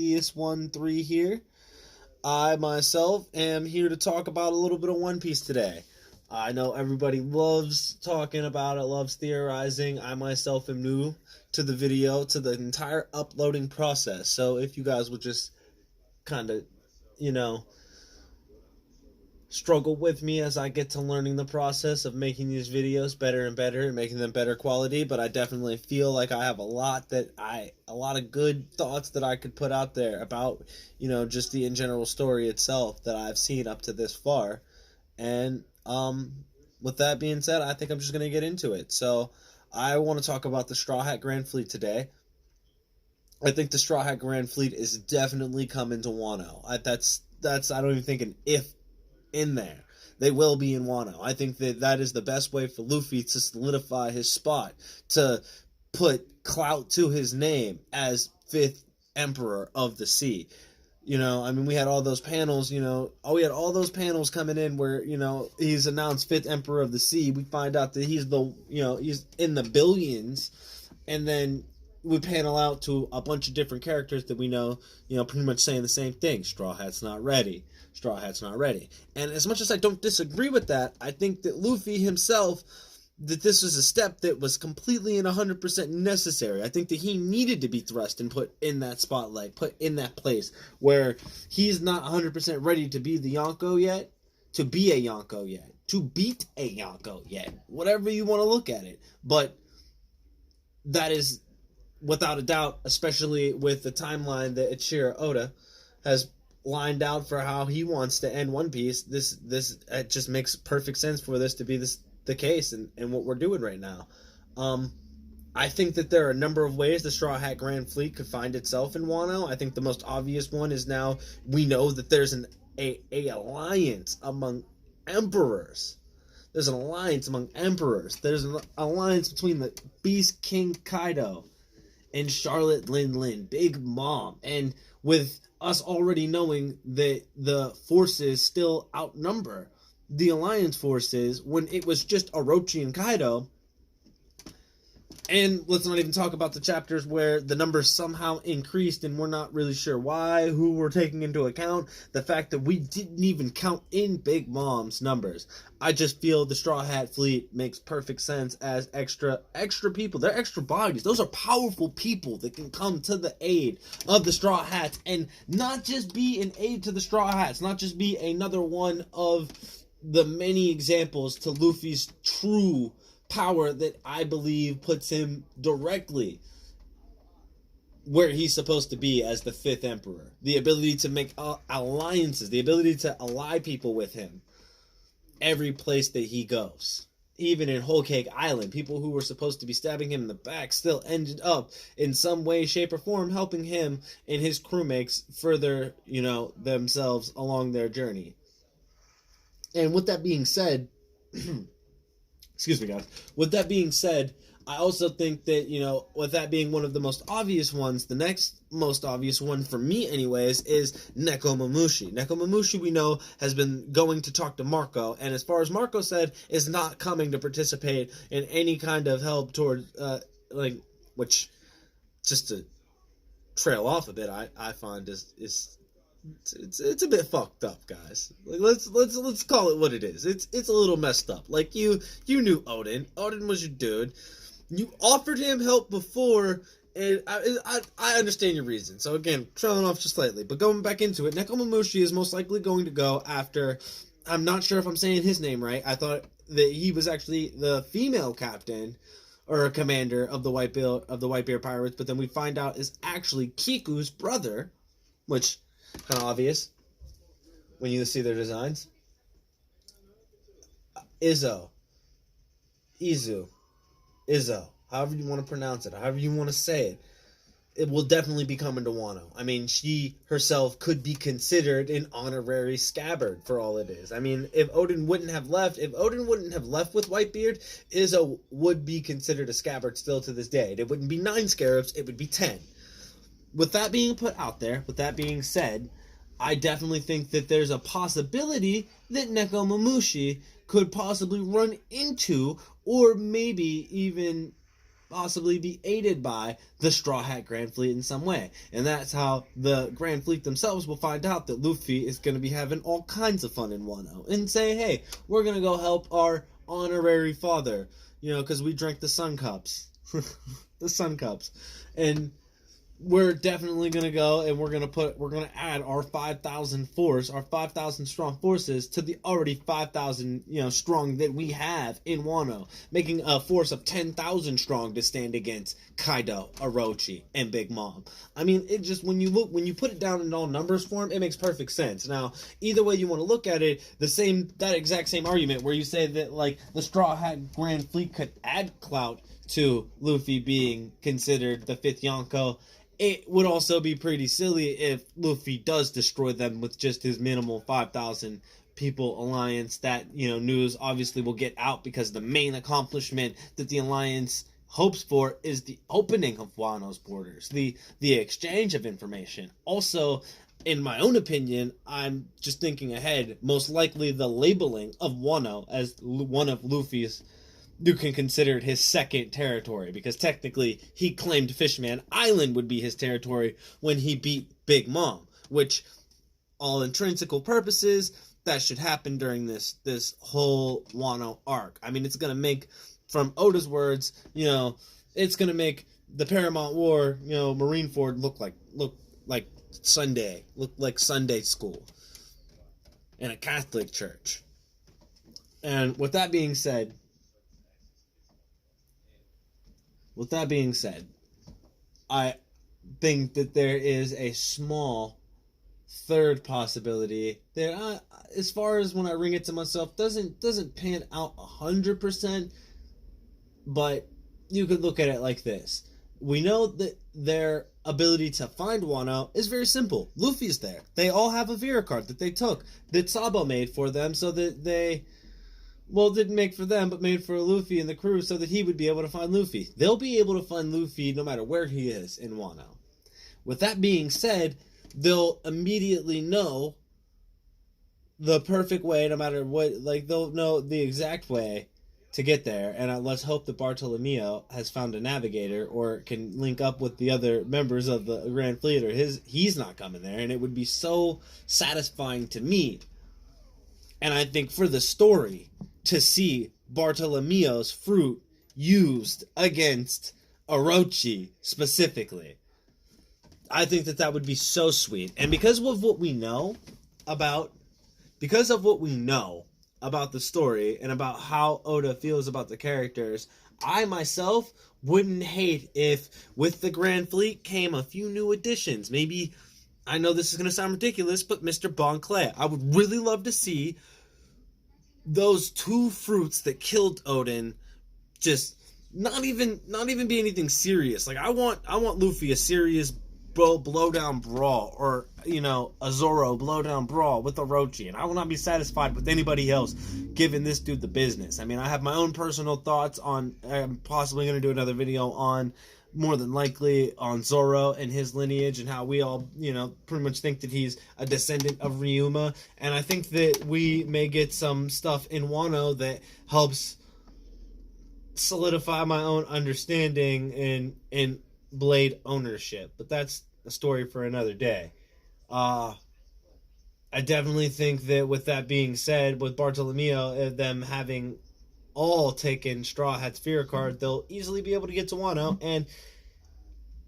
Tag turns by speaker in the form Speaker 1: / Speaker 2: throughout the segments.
Speaker 1: ES13 here. I myself am here to talk about a little bit of One Piece today. I know everybody loves talking about it, loves theorizing. I myself am new to the video, to the entire uploading process. So if you guys would just kind of, you know, struggle with me as I get to learning the process of making these videos better and better and making them better quality, but I definitely feel like I have a lot of good thoughts that I could put out there about, just the in general story itself that I've seen up to this far. And with that being said, I think I'm just going to get into it. So, I want to talk about the Straw Hat Grand Fleet today. I think the Straw Hat Grand Fleet is definitely coming to Wano. That's I don't even think an if in there. They will be in Wano. I think that is the best way for Luffy to solidify his spot, to put clout to his name as fifth emperor of the sea. We had all those panels, we had all those panels coming in where, he's announced fifth emperor of the sea. We find out that he's he's in the billions, and then we panel out to a bunch of different characters that we know, pretty much saying the same thing. Straw Hat's not ready. Straw Hat's not ready. And as much as I don't disagree with that, I think that Luffy himself, that this was a step that was completely and 100% necessary. I think that he needed to be thrust and put in that spotlight, put in that place where he's not 100% ready to be the Yonko yet, to be a Yonko yet, to beat a Yonko yet, whatever you want to look at it. But that is, without a doubt, especially with the timeline that Ichiro Oda has lined out for how he wants to end One Piece, this it just makes perfect sense for this to be the case and what we're doing right now. I think that there are a number of ways the Straw Hat Grand Fleet could find itself in Wano. I think the most obvious one is now we know that there's a alliance among emperors. There's an alliance among emperors. There's an alliance between the Beast King Kaido and Charlotte Lin Lin, Big Mom, and with us already knowing that the forces still outnumber the Alliance forces when it was just Orochi and Kaido. And let's not even talk about the chapters where the numbers somehow increased and we're not really sure why, who we're taking into account, the fact that we didn't even count in Big Mom's numbers. I just feel the Straw Hat Fleet makes perfect sense as extra people. They're extra bodies. Those are powerful people that can come to the aid of the Straw Hats and not just be an aid to the Straw Hats, not just be another one of the many examples to Luffy's true power that I believe puts him directly where he's supposed to be as the fifth emperor. The ability to make alliances, the ability to ally people with him every place that he goes. Even in Whole Cake Island, people who were supposed to be stabbing him in the back still ended up in some way, shape, or form helping him and his crewmates further, themselves along their journey. And with that being said, excuse me, guys. With that being said, I also think that, with that being one of the most obvious ones, the next most obvious one for me anyways is Nekomamushi. Nekomamushi, we know, has been going to talk to Marco, and as far as Marco said, is not coming to participate in any kind of help toward, which, just to trail off a bit, I find is it's a bit fucked up, guys. Like, let's call it what it is. It's a little messed up. Like, you knew Odin. Odin was your dude. You offered him help before, and I understand your reason. So again, trailing off just slightly, but going back into it, Nekomamushi is most likely going to go after. I'm not sure if I'm saying his name right. I thought that he was actually the female captain or commander of the Whitebeard Pirates, but then we find out is actually Kiku's brother, which kind of obvious when you see their designs. Izzo, however you want to pronounce it, however you want to say it, it will definitely be coming to Wano. I mean, she herself could be considered an honorary scabbard for all it is. I mean, if Odin wouldn't have left with Whitebeard, Izzo would be considered a scabbard still to this day. It wouldn't be 9 scarabs, it would be 10. With that being put out there, with that being said, I definitely think that there's a possibility that Nekomamushi could possibly run into, or maybe even possibly be aided by the Straw Hat Grand Fleet in some way. And that's how the Grand Fleet themselves will find out that Luffy is going to be having all kinds of fun in Wano. And say, hey, we're going to go help our honorary father, because we drank the Sun Cups. The Sun Cups. And we're definitely going to go and we're going to add our 5,000 force, our 5,000 strong forces to the already 5,000, strong that we have in Wano, making a force of 10,000 strong to stand against Kaido, Orochi, and Big Mom. I mean, it just, when you put it down in all numbers form, it makes perfect sense. Now, either way you want to look at it, that exact same argument where you say that, like, the Straw Hat Grand Fleet could add clout to Luffy being considered the 5th Yonko, it would also be pretty silly if Luffy does destroy them with just his minimal 5,000 people alliance. That, news obviously will get out because the main accomplishment that the alliance hopes for is the opening of Wano's borders, the exchange of information. Also, in my own opinion, I'm just thinking ahead, most likely the labeling of Wano as one of Luffy's, you can consider it his second territory, because technically he claimed Fishman Island would be his territory when he beat Big Mom, which, all intrinsical purposes, that should happen during this whole Wano arc. I mean, it's going to make, from Oda's words, it's going to make the Paramount War, Marineford look like Sunday school in a Catholic church. And with that being said, I think that there is a small third possibility that, as far as when I ring it to myself, doesn't pan out 100%, but you could look at it like this. We know that their ability to find Wano is very simple. Luffy's there. They all have a Vera card that they took, that Sabo made for them, so that they... well, didn't make for them, but made for Luffy and the crew so that he would be able to find Luffy. They'll be able to find Luffy no matter where he is in Wano. With that being said, they'll immediately know the perfect way, no matter what, they'll know the exact way to get there. And let's hope that Bartolomeo has found a navigator or can link up with the other members of the Grand Fleet, or he's not coming there. And it would be so satisfying to me, and I think for the story, to see Bartolomeo's fruit used against Orochi specifically. I think that would be so sweet. And because of what we know about the story and about how Oda feels about the characters, I myself wouldn't hate if with the Grand Fleet came a few new additions. Maybe, I know this is going to sound ridiculous, but Mr. Bon Clay. I would really love to see those 2 fruits that killed Odin just not even be anything serious. Like, I want Luffy a serious blowdown brawl, or a Zoro blowdown brawl with Orochi, and I will not be satisfied with anybody else giving this dude the business. I mean, I have my own personal thoughts on, I'm possibly going to do another video on, more than likely, on Zoro and his lineage, and how we all, pretty much think that he's a descendant of Ryuma. And I think that we may get some stuff in Wano that helps solidify my own understanding in Blade ownership. But that's a story for another day. I definitely think that, with that being said, with Bartolomeo, them having all taken Straw Hat's Fear card, they'll easily be able to get to Wano. And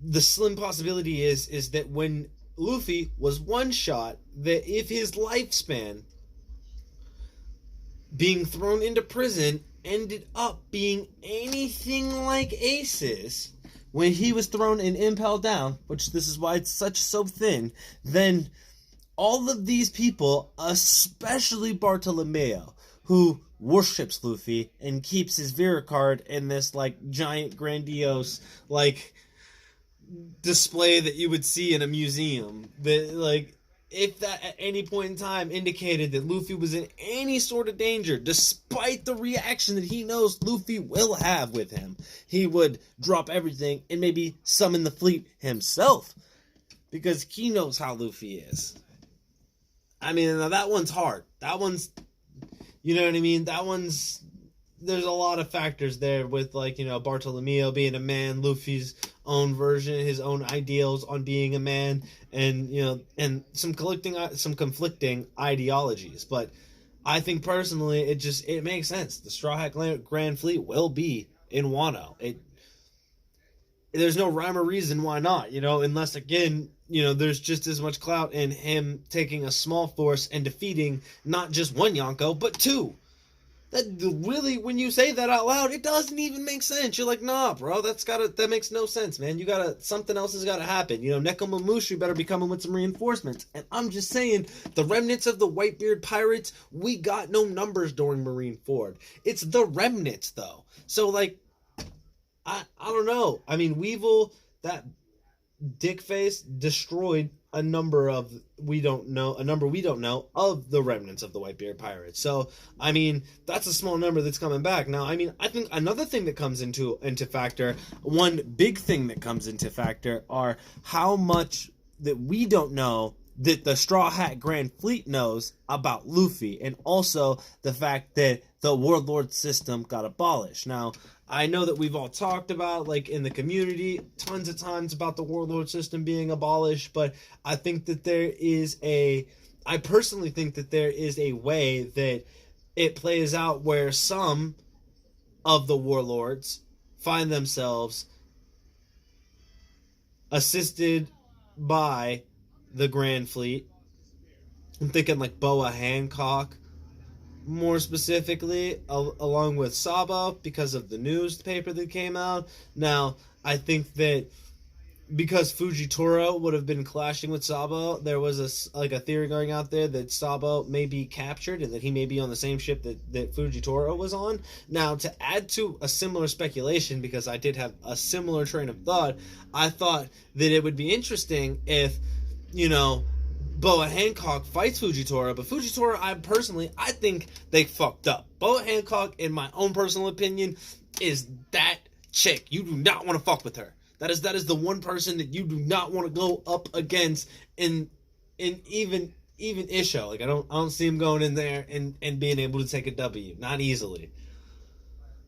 Speaker 1: the slim possibility is that when Luffy was one shot, that if his lifespan being thrown into prison ended up being anything like Ace's when he was thrown and impelled down, which this is why it's so thin, then all of these people, especially Bartolomeo, who worships Luffy and keeps his Vera card in this giant grandiose display that you would see in a museum, that if that at any point in time indicated that Luffy was in any sort of danger, despite the reaction that he knows Luffy will have with him, he would drop everything and maybe summon the fleet himself, because he knows how Luffy is. I mean, now that one's hard. That one's, you know what I mean? That one's there's a lot of factors there with, like, you know, Bartolomeo being a man, Luffy's own version, his own ideals on being a man, and, you know, and some conflicting ideologies. But I think personally, it makes sense. The Straw Hat Grand Fleet will be in Wano. There's no rhyme or reason why not, you know, unless, again, you know, there's just as much clout in him taking a small force and defeating not just one Yonko, but two. That really, when you say that out loud, it doesn't even make sense. You're like, nah, bro, that makes no sense, man. Something else has gotta happen. You know, Nekomamushi better be coming with some reinforcements. And I'm just saying, the remnants of the Whitebeard pirates, we got no numbers during Marineford. It's the remnants, though. So, like, I don't know. I mean, Weevil, that dickface, destroyed a number we don't know of the remnants of the Whitebeard pirates. So, I mean, that's a small number that's coming back. Now, I mean, I think another thing that comes into factor, one big thing that comes into factor, are how much that we don't know that the Straw Hat Grand Fleet knows about Luffy, and also the fact that the Warlord system got abolished. Now, I know that we've all talked about, like, in the community, tons of times about the Warlord system being abolished, but I think that I personally think that there is a way that it plays out where some of the Warlords find themselves assisted by the Grand Fleet. I'm thinking like Boa Hancock, more specifically, along with Sabo, because of the newspaper that came out. Now, I think that because Fujitora would have been clashing with Sabo, there was a theory going out there that Sabo may be captured and that he may be on the same ship that Fujitora was on. Now, to add to a similar speculation, because I did have a similar train of thought, I thought that it would be interesting if, you know, Boa Hancock fights Fujitora, but Fujitora, I think they fucked up. Boa Hancock, in my own personal opinion, is that chick. You do not want to fuck with her. That is the one person that you do not want to go up against in even Isho. Like, I don't see him going in there and being able to take a W. Not easily.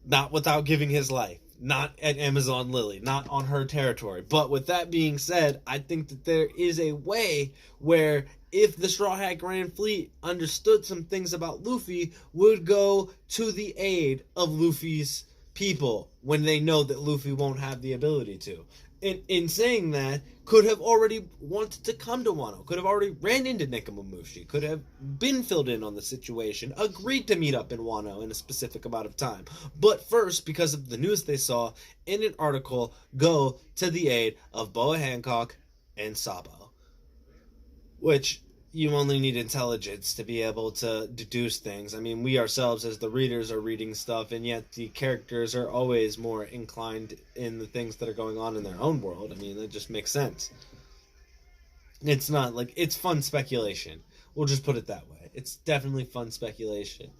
Speaker 1: Not without giving his life. Not at Amazon Lily. Not on her territory. But with that being said, I think that there is a way where if the Straw Hat Grand Fleet understood some things about Luffy, would go to the aid of Luffy's people when they know that Luffy won't have the ability to. In saying that, could have already wanted to come to Wano, could have already ran into Nekomamushi, could have been filled in on the situation, agreed to meet up in Wano in a specific amount of time. But first, because of the news they saw in an article, go to the aid of Boa Hancock and Sabo. Which, you only need intelligence to be able to deduce things. I mean, we ourselves as the readers are reading stuff, and yet the characters are always more inclined in the things that are going on in their own world. I mean, that just makes sense. It's not like, it's fun speculation. We'll just put it that way. It's definitely fun speculation.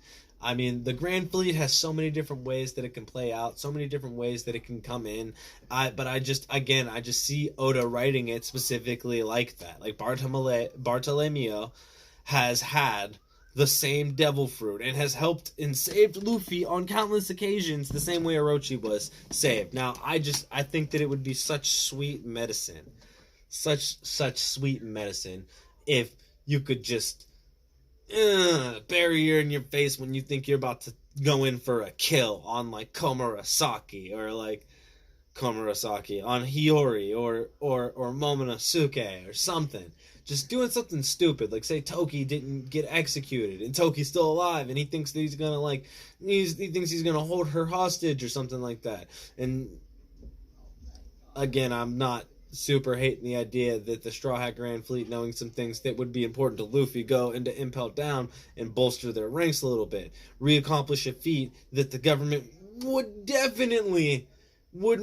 Speaker 1: I mean, the Grand Fleet has so many different ways that it can play out, so many different ways that it can come in. But I just see Oda writing it specifically like that. Like, Bartolomeo has had the same devil fruit and has helped and saved Luffy on countless occasions the same way Orochi was saved. Now, I think that it would be such sweet medicine. Such sweet medicine if you could just barrier in your face when you think you're about to go in for a kill on, like, Komurasaki, or like Komurasaki on Hiyori, or Momonosuke or something. Just doing something stupid, like, say Toki didn't get executed and Toki's still alive and he thinks that he's gonna he thinks he's gonna hold her hostage or something like that. And again, I'm not super hating the idea that the Straw Hat Grand Fleet, knowing some things that would be important to Luffy, go into Impel Down and bolster their ranks a little bit, reaccomplish a feat that the government would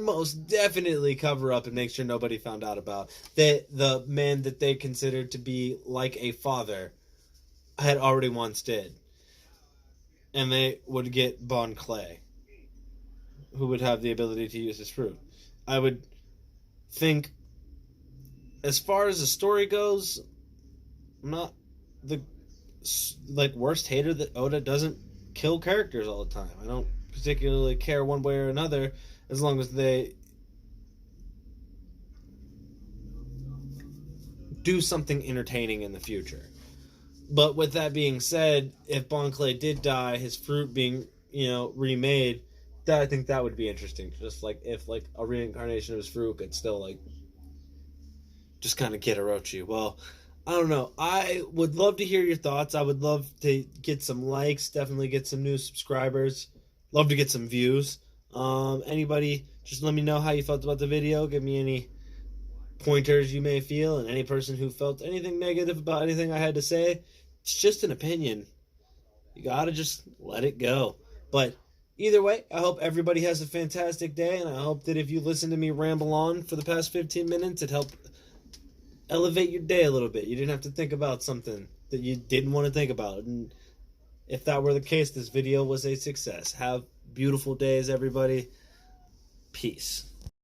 Speaker 1: most definitely cover up and make sure nobody found out about, that the man that they considered to be like a father had already once did. And they would get Bon Clay, who would have the ability to use his fruit. I would think, as far as the story goes, I'm not the worst hater that Oda doesn't kill characters all the time. particularly care one way or another, as long as they do something entertaining in the future. But with that being said, if Bon Clay did die, his fruit being, remade, that I think that would be interesting. Just like if like a reincarnation of his fruit could still like just kind of get Orochi. Well, I don't know. I would love to hear your thoughts. I would love to get some likes, definitely get some new subscribers. Love to get some views. Anybody, just let me know how you felt about the video. Give me any pointers you may feel, and any person who felt anything negative about anything I had to say. It's just an opinion. You gotta just let it go. But either way, I hope everybody has a fantastic day, and I hope that if you listen to me ramble on for the past 15 minutes, it helped elevate your day a little bit. You didn't have to think about something that you didn't want to think about. And if that were the case, this video was a success. Have beautiful days, everybody. Peace.